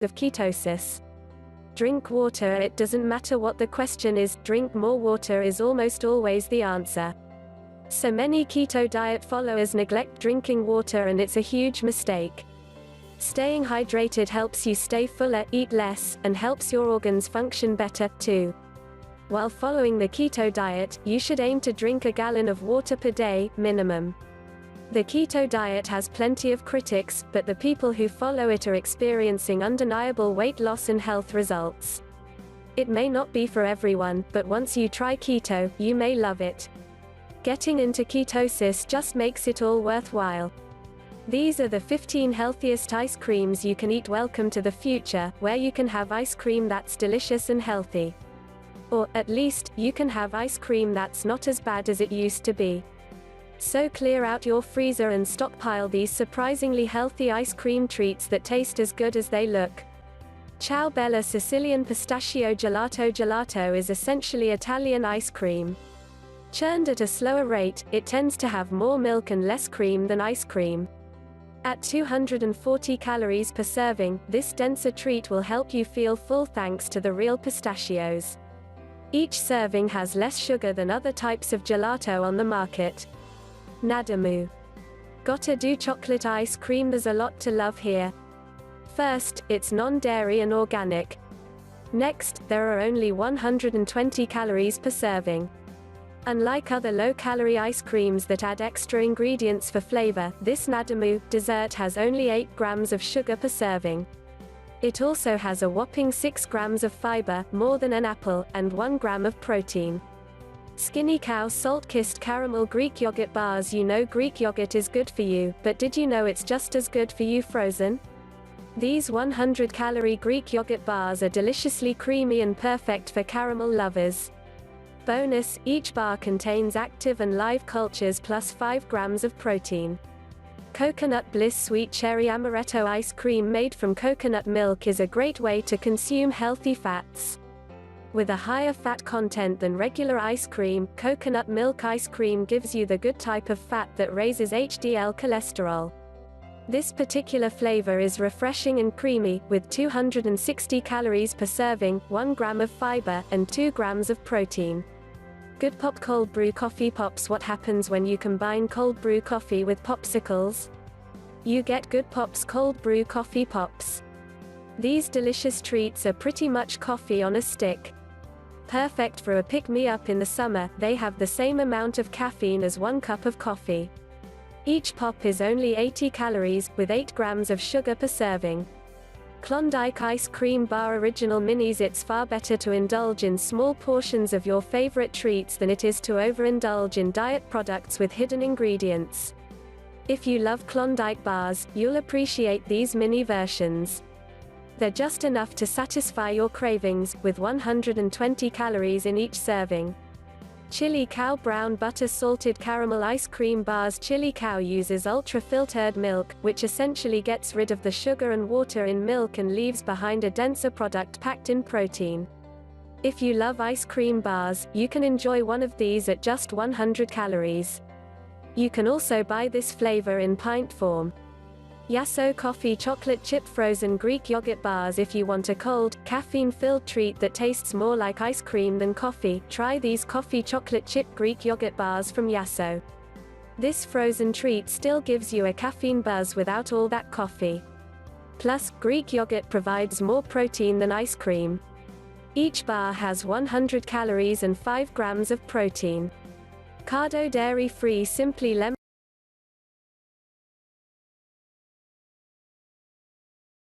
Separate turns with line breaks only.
of ketosis. Drink water. It doesn't matter what the question is, drink more water is almost always the answer. So many keto diet followers neglect drinking water, and it's a huge mistake. Staying hydrated helps you stay fuller, eat less, and helps your organs function better, too. While following the keto diet, you should aim to drink a gallon of water per day, minimum. The keto diet has plenty of critics, but the people who follow it are experiencing undeniable weight loss and health results. It may not be for everyone, but once you try keto, you may love it. Getting into ketosis just makes it all worthwhile. These are the 15 healthiest ice creams you can eat. Welcome to the future, where you can have ice cream that's delicious and healthy. Or, at least, you can have ice cream that's not as bad as it used to be. So clear out your freezer and stockpile these surprisingly healthy ice cream treats that taste as good as they look. Ciao Bella Sicilian Pistachio Gelato. Gelato is essentially Italian ice cream. Churned at a slower rate, it tends to have more milk and less cream than ice cream. At 240 calories per serving, this denser treat will help you feel full thanks to the real pistachios. Each serving has less sugar than other types of gelato on the market. Nadamu. Gotta do chocolate ice cream. There's a lot to love here. First, it's non-dairy and organic. Next, there are only 120 calories per serving. Unlike other low-calorie ice creams that add extra ingredients for flavor, this Nadamu dessert has only 8 grams of sugar per serving. It also has a whopping 6 grams of fiber, more than an apple, and 1 gram of protein. Skinny Cow Salt-Kissed Caramel Greek Yogurt Bars. You know Greek yogurt is good for you, but did you know it's just as good for you frozen? These 100-calorie Greek yogurt bars are deliciously creamy and perfect for caramel lovers. Bonus, each bar contains active and live cultures plus 5 grams of protein. Coconut Bliss Sweet Cherry Amaretto Ice Cream made from coconut milk is a great way to consume healthy fats. With a higher fat content than regular ice cream, coconut milk ice cream gives you the good type of fat that raises HDL cholesterol. This particular flavor is refreshing and creamy, with 260 calories per serving, 1 gram of fiber, and 2 grams of protein. Good Pop Cold Brew Coffee Pops. What happens when you combine cold brew coffee with popsicles? You get Good Pops Cold Brew Coffee Pops. These delicious treats are pretty much coffee on a stick. Perfect for a pick-me-up in the summer, they have the same amount of caffeine as 1 cup of coffee. Each pop is only 80 calories, with 8 grams of sugar per serving. Klondike Ice Cream Bar Original Minis. It's far better to indulge in small portions of your favorite treats than it is to overindulge in diet products with hidden ingredients. If you love Klondike bars, you'll appreciate these mini versions. They're just enough to satisfy your cravings, with 120 calories in each serving. Chili Cow Brown Butter Salted Caramel Ice Cream Bars. Chili Cow uses ultra-filtered milk, which essentially gets rid of the sugar and water in milk and leaves behind a denser product packed in protein. If you love ice cream bars, you can enjoy one of these at just 100 calories. You can also buy this flavor in pint form. Yasso Coffee Chocolate Chip Frozen Greek Yogurt Bars. If you want a cold, caffeine-filled treat that tastes more like ice cream than coffee, try these coffee chocolate chip Greek yogurt bars from Yasso. This frozen treat still gives you a caffeine buzz without all that coffee. Plus, Greek yogurt provides more protein than ice cream. Each bar has 100 calories and 5 grams of protein. Cardo Dairy Free Simply Lemon